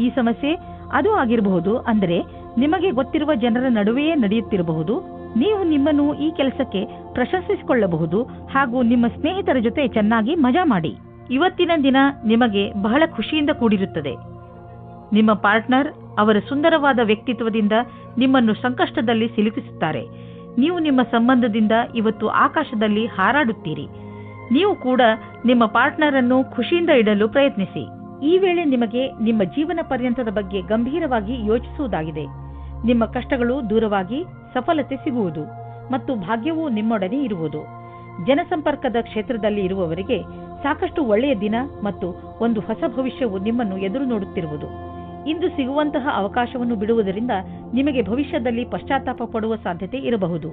ಈ ಸಮಸ್ಯೆ ಅದು ಆಗಿರಬಹುದು, ಅಂದರೆ ನಿಮಗೆ ಗೊತ್ತಿರುವ ಜನರ ನಡುವೆಯೇ ನಡೆಯುತ್ತಿರಬಹುದು. ನೀವು ನಿಮ್ಮನ್ನು ಈ ಕೆಲಸಕ್ಕೆ ಪ್ರಶಂಸಿಸಿಕೊಳ್ಳಬಹುದು ಹಾಗೂ ನಿಮ್ಮ ಸ್ನೇಹಿತರ ಜೊತೆ ಚೆನ್ನಾಗಿ ಮಜಾ ಮಾಡಿ. ಇವತ್ತಿನ ದಿನ ನಿಮಗೆ ಬಹಳ ಖುಷಿಯಿಂದ ಕೂಡಿರುತ್ತದೆ. ನಿಮ್ಮ ಪಾರ್ಟ್ನರ್ ಅವರ ಸುಂದರವಾದ ವ್ಯಕ್ತಿತ್ವದಿಂದ ನಿಮ್ಮನ್ನು ಸಂಕಷ್ಟದಲ್ಲಿ ಸಿಲುಕಿಸುತ್ತಾರೆ. ನೀವು ನಿಮ್ಮ ಸಂಬಂಧದಿಂದ ಇವತ್ತು ಆಕಾಶದಲ್ಲಿ ಹಾರಾಡುತ್ತೀರಿ. ನೀವು ಕೂಡ ನಿಮ್ಮ ಪಾರ್ಟ್ನರ್ ಅನ್ನು ಖುಷಿಯಿಂದ ಇಡಲು ಪ್ರಯತ್ನಿಸಿ. ಈ ವೇಳೆ ನಿಮಗೆ ನಿಮ್ಮ ಜೀವನ ಪರ್ಯಂತದ ಬಗ್ಗೆ ಗಂಭೀರವಾಗಿ ಯೋಚಿಸುವುದಾಗಿದೆ. ನಿಮ್ಮ ಕಷ್ಟಗಳು ದೂರವಾಗಿ ಸಫಲತೆ ಸಿಗುವುದು ಮತ್ತು ಭಾಗ್ಯವೂ ನಿಮ್ಮೊಡನೆ ಇರುವುದು. ಜನಸಂಪರ್ಕದ ಕ್ಷೇತ್ರದಲ್ಲಿ ಇರುವವರಿಗೆ ಸಾಕಷ್ಟು ಒಳ್ಳೆಯ ದಿನ ಮತ್ತು ಒಂದು ಹೊಸ ಭವಿಷ್ಯವು ನಿಮ್ಮನ್ನು ಎದುರು ನೋಡುತ್ತಿರುವುದು. ಇಂದು ಸಿಗುವಂತಹ ಅವಕಾಶವನ್ನು ಬಿಡುವುದರಿಂದ ನಿಮಗೆ ಭವಿಷ್ಯದಲ್ಲಿ ಪಶ್ಚಾತ್ತಾಪ ಪಡುವ ಸಾಧ್ಯತೆ ಇರಬಹುದು.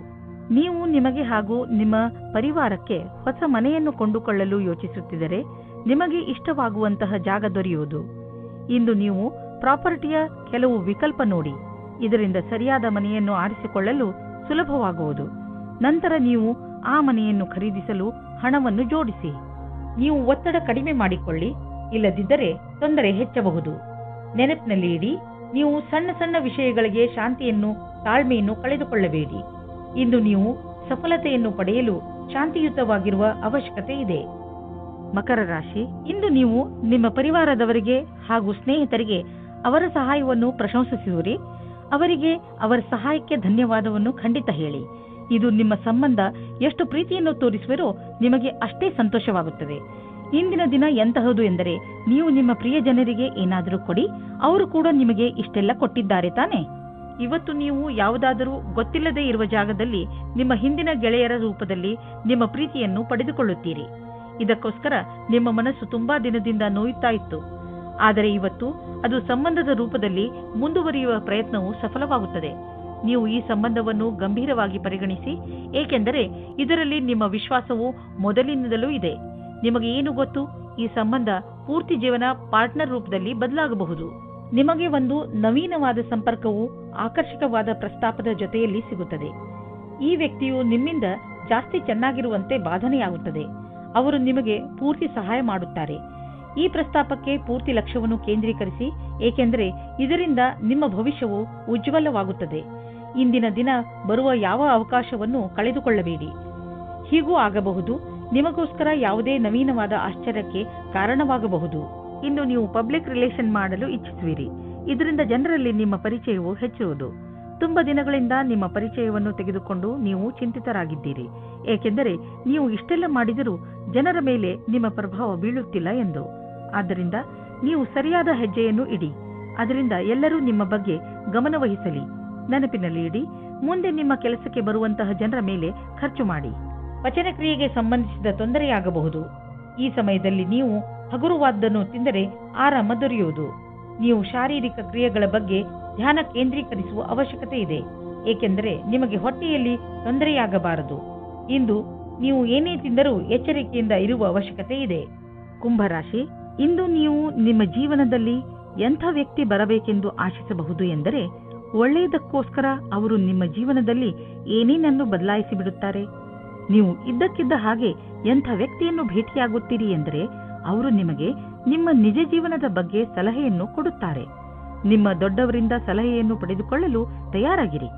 ನೀವು ನಿಮಗೆ ಹಾಗೂ ನಿಮ್ಮ ಪರಿವಾರಕ್ಕೆ ಹೊಸ ಮನೆಯನ್ನು ಕೊಂಡುಕೊಳ್ಳಲು ಯೋಚಿಸುತ್ತಿದ್ದರೆ ನಿಮಗೆ ಇಷ್ಟವಾಗುವಂತಹ ಜಾಗ ದೊರೆಯುವುದು. ಇಂದು ನೀವು ಪ್ರಾಪರ್ಟಿಯ ಕೆಲವು ವಿಕಲ್ಪ ನೋಡಿ. ಇದರಿಂದ ಸರಿಯಾದ ಮನೆಯನ್ನು ಆರಿಸಿಕೊಳ್ಳಲು ಸುಲಭವಾಗುವುದು. ನಂತರ ನೀವು ಆ ಮನೆಯನ್ನು ಖರೀದಿಸಲು ಹಣವನ್ನು ಜೋಡಿಸಿ. ನೀವು ಒತ್ತಡ ಕಡಿಮೆ ಮಾಡಿಕೊಳ್ಳಿ, ಇಲ್ಲದಿದ್ದರೆ ತೊಂದರೆ ಹೆಚ್ಚಬಹುದು. ನೆನಪಿನಲ್ಲಿ ಇಡಿ, ನೀವು ಸಣ್ಣ ಸಣ್ಣ ವಿಷಯಗಳಿಗೆ ಶಾಂತಿಯನ್ನು ತಾಳ್ಮೆಯನ್ನು ಕಳೆದುಕೊಳ್ಳಬೇಡಿ. ಇಂದು ನೀವು ಸಫಲತೆಯನ್ನು ಪಡೆಯಲು ಶಾಂತಿಯುತವಾಗಿರುವ ಅವಶ್ಯಕತೆ ಇದೆ. ಮಕರ ರಾಶಿ, ಇಂದು ನೀವು ನಿಮ್ಮ ಪರಿವಾರದವರಿಗೆ ಹಾಗೂ ಸ್ನೇಹಿತರಿಗೆ ಅವರ ಸಹಾಯವನ್ನು ಪ್ರಶಂಸಿಸುವಿರಿ. ಅವರಿಗೆ ಅವರ ಸಹಾಯಕ್ಕೆ ಧನ್ಯವಾದವನ್ನು ಖಂಡಿತ ಹೇಳಿ. ಇದು ನಿಮ್ಮ ಸಂಬಂಧ ಎಷ್ಟು ಪ್ರೀತಿಯನ್ನು ತೋರಿಸುವಿರೋ ನಿಮಗೆ ಅಷ್ಟೇ ಸಂತೋಷವಾಗುತ್ತದೆ. ಇಂದಿನ ದಿನ ಎಂತಹದು ಎಂದರೆ, ನೀವು ನಿಮ್ಮ ಪ್ರಿಯ ಜನರಿಗೆ ಏನಾದರೂ ಕೊಡಿ, ಅವರು ಕೂಡ ನಿಮಗೆ ಇಷ್ಟೆಲ್ಲ ಕೊಟ್ಟಿದ್ದಾರೆ ತಾನೆ. ಇವತ್ತು ನೀವು ಯಾವುದಾದರೂ ಗೊತ್ತಿಲ್ಲದೆ ಇರುವ ಜಾಗದಲ್ಲಿ ನಿಮ್ಮ ಹಿಂದಿನ ಗೆಳೆಯರ ರೂಪದಲ್ಲಿ ನಿಮ್ಮ ಪ್ರೀತಿಯನ್ನು ಪಡೆದುಕೊಳ್ಳುತ್ತೀರಿ. ಇದಕ್ಕೋಸ್ಕರ ನಿಮ್ಮ ಮನಸ್ಸು ತುಂಬಾ ದಿನದಿಂದ ನೋಯುತ್ತಾ ಇತ್ತು. ಆದರೆ ಇವತ್ತು ಅದು ಸಂಬಂಧದ ರೂಪದಲ್ಲಿ ಮುಂದುವರಿಯುವ ಪ್ರಯತ್ನವು ಸಫಲವಾಗುತ್ತದೆ. ನೀವು ಈ ಸಂಬಂಧವನ್ನು ಗಂಭೀರವಾಗಿ ಪರಿಗಣಿಸಿ, ಏಕೆಂದರೆ ಇದರಲ್ಲಿ ನಿಮ್ಮ ವಿಶ್ವಾಸವು ಮೊದಲಿನಿಂದಲೂ ಇದೆ. ನಿಮಗೆ ಏನು ಗೊತ್ತು, ಈ ಸಂಬಂಧ ಪೂರ್ತಿ ಜೀವನ ಪಾರ್ಟ್ನರ್ ರೂಪದಲ್ಲಿ ಬದಲಾಗಬಹುದು. ನಿಮಗೆ ಒಂದು ನವೀನವಾದ ಸಂಪರ್ಕವು ಆಕರ್ಷಕವಾದ ಪ್ರಸ್ತಾಪದ ಜೊತೆಯಲ್ಲಿ ಸಿಗುತ್ತದೆ. ಈ ವ್ಯಕ್ತಿಯು ನಿಮ್ಮಿಂದ ಜಾಸ್ತಿ ಚೆನ್ನಾಗಿರುವಂತೆ ಬಾಧನೆಯಾಗುತ್ತದೆ. ಅವರು ನಿಮಗೆ ಪೂರ್ತಿ ಸಹಾಯ ಮಾಡುತ್ತಾರೆ. ಈ ಪ್ರಸ್ತಾಪಕ್ಕೆ ಪೂರ್ತಿ ಲಕ್ಷ್ಯವನ್ನು ಕೇಂದ್ರೀಕರಿಸಿ, ಏಕೆಂದರೆ ಇದರಿಂದ ನಿಮ್ಮ ಭವಿಷ್ಯವು ಉಜ್ವಲವಾಗುತ್ತದೆ. ಇಂದಿನ ದಿನ ಬರುವ ಯಾವ ಅವಕಾಶವನ್ನು ಕಳೆದುಕೊಳ್ಳಬೇಡಿ. ಹೀಗೂ ಆಗಬಹುದು, ನಿಮಗೋಸ್ಕರ ಯಾವುದೇ ನವೀನವಾದ ಆಶ್ಚರ್ಯಕ್ಕೆ ಕಾರಣವಾಗಬಹುದು. ಇಂದು ನೀವು ಪಬ್ಲಿಕ್ ರಿಲೇಷನ್ ಮಾಡಲು ಇಚ್ಛಿಸುವಿರಿ. ಇದರಿಂದ ಜನರಲ್ಲಿ ನಿಮ್ಮ ಪರಿಚಯವು ಹೆಚ್ಚುವುದು. ತುಂಬ ದಿನಗಳಿಂದ ನಿಮ್ಮ ಪರಿಚಯವನ್ನು ತೆಗೆದುಕೊಂಡು ನೀವು ಚಿಂತಿತರಾಗಿದ್ದೀರಿ, ಏಕೆಂದರೆ ನೀವು ಇಷ್ಟೆಲ್ಲ ಮಾಡಿದರೂ ಜನರ ಮೇಲೆ ನಿಮ್ಮ ಪ್ರಭಾವ ಬೀಳುತ್ತಿಲ್ಲ ಎಂದು. ಆದ್ದರಿಂದ ನೀವು ಸರಿಯಾದ ಹೆಜ್ಜೆಯನ್ನು ಇಡಿ. ಅದರಿಂದ ಎಲ್ಲರೂ ನಿಮ್ಮ ಬಗ್ಗೆ ಗಮನವಹಿಸಲಿ. ನೆನಪಿನಲ್ಲಿ ಇಡಿ, ಮುಂದೆ ನಿಮ್ಮ ಕೆಲಸಕ್ಕೆ ಬರುವಂತಹ ಜನರ ಮೇಲೆ ಖರ್ಚು ಮಾಡಿ. ಪಚನ ಕ್ರಿಯೆಗೆ ಸಂಬಂಧಿಸಿದ ತೊಂದರೆಯಾಗಬಹುದು. ಈ ಸಮಯದಲ್ಲಿ ನೀವು ಹಗುರವಾದ್ದನ್ನು ತಿಂದರೆ ಆರಾಮ ದೊರೆಯುವುದು. ನೀವು ಶಾರೀರಿಕ ಕ್ರಿಯೆಗಳ ಬಗ್ಗೆ ಧ್ಯಾನ ಕೇಂದ್ರೀಕರಿಸುವ ಅವಶ್ಯಕತೆ ಇದೆ, ಏಕೆಂದರೆ ನಿಮಗೆ ಹೊಟ್ಟೆಯಲ್ಲಿ ತೊಂದರೆಯಾಗಬಾರದು. ಇಂದು ನೀವು ಏನೇ ತಿಂದರೂ ಎಚ್ಚರಿಕೆಯಿಂದ ಇರುವ ಅವಶ್ಯಕತೆ ಇದೆ. ಕುಂಭರಾಶಿ, ಇಂದು ನೀವು ನಿಮ್ಮ ಜೀವನದಲ್ಲಿ ಎಂಥ ವ್ಯಕ್ತಿ ಬರಬೇಕೆಂದು ಆಶಿಸಬಹುದು ಎಂದರೆ, ಒಳ್ಳೆಯದಕ್ಕೋಸ್ಕರ ಅವರು ನಿಮ್ಮ ಜೀವನದಲ್ಲಿ ಏನೇನನ್ನು ಬದಲಾಯಿಸಿ ಬಿಡುತ್ತಾರೆ. ನೀವು ಇದ್ದಕ್ಕಿದ್ದ ಹಾಗೆ ಎಂಥ ವ್ಯಕ್ತಿಯನ್ನು ಭೇಟಿಯಾಗುತ್ತೀರಿ ಎಂದರೆ, ಅವರು ನಿಮಗೆ ನಿಮ್ಮ ನಿಜ ಜೀವನದ ಬಗ್ಗೆ ಸಲಹೆಯನ್ನು ಕೊಡುತ್ತಾರೆ. ನಿಮ್ಮ ದೊಡ್ಡವರಿಂದ ಸಲಹೆಯನ್ನು ಪಡೆದುಕೊಳ್ಳಲು ತಯಾರಾಗಿರಿ,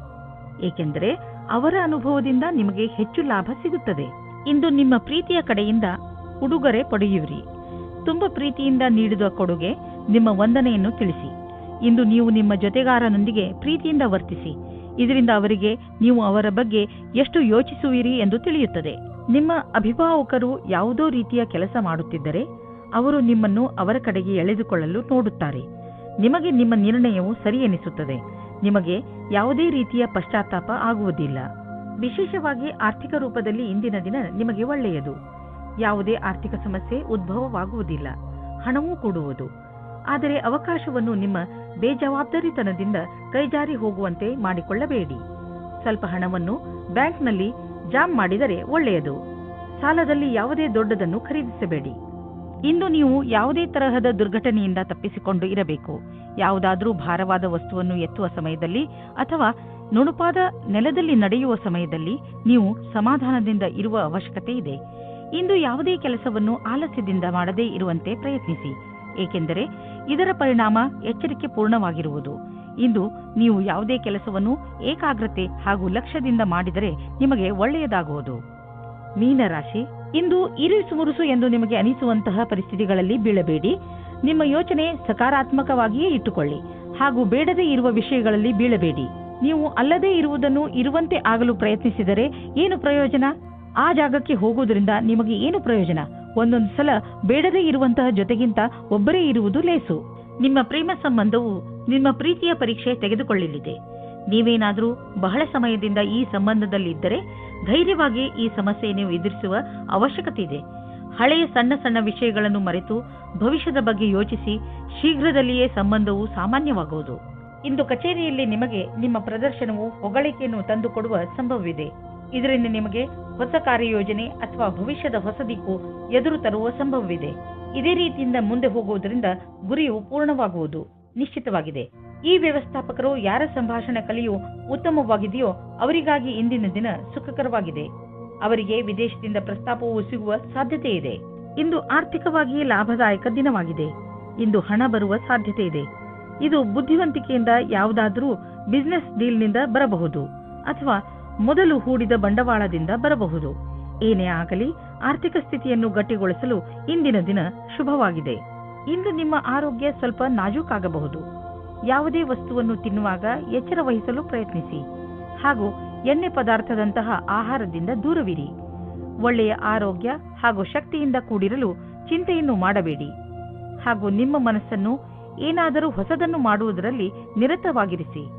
ಏಕೆಂದರೆ ಅವರ ಅನುಭವದಿಂದ ನಿಮಗೆ ಹೆಚ್ಚು ಲಾಭ ಸಿಗುತ್ತದೆ. ಇಂದು ನಿಮ್ಮ ಪ್ರೀತಿಯ ಕಡೆಯಿಂದ ಉಡುಗೊರೆ ಪಡೆಯುವಿರಿ. ತುಂಬ ಪ್ರೀತಿಯಿಂದ ನೀಡಿದ ಕೊಡುಗೆ ನಿಮ್ಮ ವಂದನೆಯನ್ನು ತಿಳಿಸಿ. ಇಂದು ನೀವು ನಿಮ್ಮ ಜೊತೆಗಾರನೊಂದಿಗೆ ಪ್ರೀತಿಯಿಂದ ವರ್ತಿಸಿ. ಇದರಿಂದ ಅವರಿಗೆ ನೀವು ಅವರ ಬಗ್ಗೆ ಎಷ್ಟು ಯೋಚಿಸುವಿರಿ ಎಂದು ತಿಳಿಯುತ್ತದೆ. ನಿಮ್ಮ ಅಭಿಭಾವಕರು ಯಾವುದೋ ರೀತಿಯ ಕೆಲಸ ಮಾಡುತ್ತಿದ್ದರೆ ಅವರು ನಿಮ್ಮನ್ನು ಅವರ ಕಡೆಗೆ ಎಳೆದುಕೊಳ್ಳಲು ನೋಡುತ್ತಾರೆ. ನಿಮಗೆ ನಿಮ್ಮ ನಿರ್ಣಯವು ಸರಿ ಎನಿಸುತ್ತದೆ. ನಿಮಗೆ ಯಾವುದೇ ರೀತಿಯ ಪಶ್ಚಾತ್ತಾಪ ಆಗುವುದಿಲ್ಲ. ವಿಶೇಷವಾಗಿ ಆರ್ಥಿಕ ರೂಪದಲ್ಲಿ ಇಂದಿನ ದಿನ ನಿಮಗೆ ಒಳ್ಳೆಯದು. ಯಾವುದೇ ಆರ್ಥಿಕ ಸಮಸ್ಯೆ ಉದ್ಭವವಾಗುವುದಿಲ್ಲ. ಹಣವೂ ಕೂಡುವುದು. ಆದರೆ ಅವಕಾಶವನ್ನು ನಿಮ್ಮ ಬೇಜವಾಬ್ದಾರಿತನದಿಂದ ಕೈಜಾರಿ ಹೋಗುವಂತೆ ಮಾಡಿಕೊಳ್ಳಬೇಡಿ. ಸ್ವಲ್ಪ ಹಣವನ್ನು ಬ್ಯಾಂಕ್ನಲ್ಲಿ ಜಾಮ್ ಮಾಡಿದರೆ ಒಳ್ಳೆಯದು. ಸಾಲದಲ್ಲಿ ಯಾವುದೇ ದೊಡ್ಡದನ್ನು ಖರೀದಿಸಬೇಡಿ. ಇಂದು ನೀವು ಯಾವುದೇ ತರಹದ ದುರ್ಘಟನೆಯಿಂದ ತಪ್ಪಿಸಿಕೊಂಡು ಇರಬೇಕು. ಯಾವುದಾದರೂ ಭಾರವಾದ ವಸ್ತುವನ್ನು ಎತ್ತುವ ಸಮಯದಲ್ಲಿ ಅಥವಾ ನುಣುಪಾದ ನೆಲದಲ್ಲಿ ನಡೆಯುವ ಸಮಯದಲ್ಲಿ ನೀವು ಸಮಾಧಾನದಿಂದ ಇರುವ ಅವಶ್ಯಕತೆ ಇದೆ. ಇಂದು ಯಾವುದೇ ಕೆಲಸವನ್ನು ಆಲಸ್ಯದಿಂದ ಮಾಡದೇ ಇರುವಂತೆ ಪ್ರಯತ್ನಿಸಿ, ಏಕೆಂದರೆ ಇದರ ಪರಿಣಾಮ ಎಚ್ಚರಿಕೆ ಪೂರ್ಣವಾಗಿರುವುದು. ಇಂದು ನೀವು ಯಾವುದೇ ಕೆಲಸವನ್ನು ಏಕಾಗ್ರತೆ ಹಾಗೂ ಲಕ್ಷ್ಯದಿಂದ ಮಾಡಿದರೆ ನಿಮಗೆ ಒಳ್ಳೆಯದಾಗುವುದು. ಮೀನರಾಶಿ, ಇಂದು ಇರಿಸುಮುರುಸು ಎಂದು ನಿಮಗೆ ಅನಿಸುವಂತಹ ಪರಿಸ್ಥಿತಿಗಳಲ್ಲಿ ಬೀಳಬೇಡಿ. ನಿಮ್ಮ ಯೋಚನೆ ಸಕಾರಾತ್ಮಕವಾಗಿಯೇ ಇಟ್ಟುಕೊಳ್ಳಿ ಹಾಗೂ ಬೇಡದೇ ಇರುವ ವಿಷಯಗಳಲ್ಲಿ ಬೀಳಬೇಡಿ. ನೀವು ಅಲ್ಲದೇ ಇರುವುದನ್ನು ಇರುವಂತೆ ಆಗಲು ಪ್ರಯತ್ನಿಸಿದರೆ ಏನು ಪ್ರಯೋಜನ? ಆ ಜಾಗಕ್ಕೆ ಹೋಗುವುದರಿಂದ ನಿಮಗೆ ಏನು ಪ್ರಯೋಜನ? ಒಂದೊಂದು ಸಲ ಬೇಡದೇ ಇರುವಂತಹ ಜೊತೆಗಿಂತ ಒಬ್ಬರೇ ಇರುವುದು ಲೇಸು. ನಿಮ್ಮ ಪ್ರೇಮ ಸಂಬಂಧವು ನಿಮ್ಮ ಪ್ರೀತಿಯ ಪರೀಕ್ಷೆ ತೆಗೆದುಕೊಳ್ಳಲಿದೆ. ನೀವೇನಾದರೂ ಬಹಳ ಸಮಯದಿಂದ ಈ ಸಂಬಂಧದಲ್ಲಿದ್ದರೆ ಧೈರ್ಯವಾಗಿ ಈ ಸಮಸ್ಯೆಯನ್ನು ಎದುರಿಸುವ ಅವಶ್ಯಕತೆ ಇದೆ. ಹಳೆಯ ಸಣ್ಣ ಸಣ್ಣ ವಿಷಯಗಳನ್ನು ಮರೆತು ಭವಿಷ್ಯದ ಬಗ್ಗೆ ಯೋಚಿಸಿ. ಶೀಘ್ರದಲ್ಲಿಯೇ ಸಂಬಂಧವು ಸಾಮಾನ್ಯವಾಗುವುದು. ಇಂದು ಕಚೇರಿಯಲ್ಲಿ ನಿಮಗೆ ನಿಮ್ಮ ಪ್ರದರ್ಶನವು ಹೊಗಳಿಕೆಯನ್ನು ತಂದುಕೊಡುವ ಸಂಭವವಿದೆ. ಇದರಿಂದ ನಿಮಗೆ ಹೊಸ ಕಾರ್ಯಯೋಜನೆ ಅಥವಾ ಭವಿಷ್ಯದ ಹೊಸ ದಿಕ್ಕು ಎದುರು ತರುವ ಸಂಭವವಿದೆ. ಇದೇ ರೀತಿಯಿಂದ ಮುಂದೆ ಹೋಗುವುದರಿಂದ ಗುರಿಯು ಪೂರ್ಣವಾಗುವುದು ನಿಶ್ಚಿತವಾಗಿದೆ. ಈ ವ್ಯವಸ್ಥಾಪಕರು ಯಾರ ಸಂಭಾಷಣೆ ಕಲಿಯು ಉತ್ತಮವಾಗಿದೆಯೋ ಅವರಿಗಾಗಿ ಇಂದಿನ ದಿನ ಸುಖಕರವಾಗಿದೆ. ಅವರಿಗೆ ವಿದೇಶದಿಂದ ಪ್ರಸ್ತಾಪವು ಸಿಗುವ ಸಾಧ್ಯತೆ ಇದೆ. ಇಂದು ಆರ್ಥಿಕವಾಗಿ ಲಾಭದಾಯಕ ದಿನವಾಗಿದೆ. ಇಂದು ಹಣ ಬರುವ ಸಾಧ್ಯತೆ ಇದೆ. ಇದು ಬುದ್ಧಿವಂತಿಕೆಯಿಂದ ಯಾವುದಾದರೂ ಬಿಸಿನೆಸ್ ಡೀಲ್ನಿಂದ ಬರಬಹುದು ಅಥವಾ ಮೊದಲು ಹೂಡಿದ ಬಂಡವಾಳದಿಂದ ಬರಬಹುದು. ಏನೇ ಆಗಲಿ ಆರ್ಥಿಕ ಸ್ಥಿತಿಯನ್ನು ಗಟ್ಟಿಗೊಳಿಸಲು ಇಂದಿನ ದಿನ ಶುಭವಾಗಿದೆ. ಇಂದು ನಿಮ್ಮ ಆರೋಗ್ಯ ಸ್ವಲ್ಪ ನಾಜೂಕಾಗಬಹುದು. ಯಾವುದೇ ವಸ್ತುವನ್ನು ತಿನ್ನುವಾಗ ಎಚ್ಚರ ವಹಿಸಲು ಪ್ರಯತ್ನಿಸಿ ಹಾಗೂ ಎಣ್ಣೆ ಪದಾರ್ಥದಂತಹ ಆಹಾರದಿಂದ ದೂರವಿರಿ. ಒಳ್ಳೆಯ ಆರೋಗ್ಯ ಹಾಗೂ ಶಕ್ತಿಯಿಂದ ಕೂಡಿರಲು ಚಿಂತೆಯನ್ನು ಮಾಡಬೇಡಿ ಹಾಗೂ ನಿಮ್ಮ ಮನಸ್ಸನ್ನು ಏನಾದರೂ ಹೊಸದನ್ನು ಮಾಡುವುದರಲ್ಲಿ ನಿರತವಾಗಿರಿಸಿ.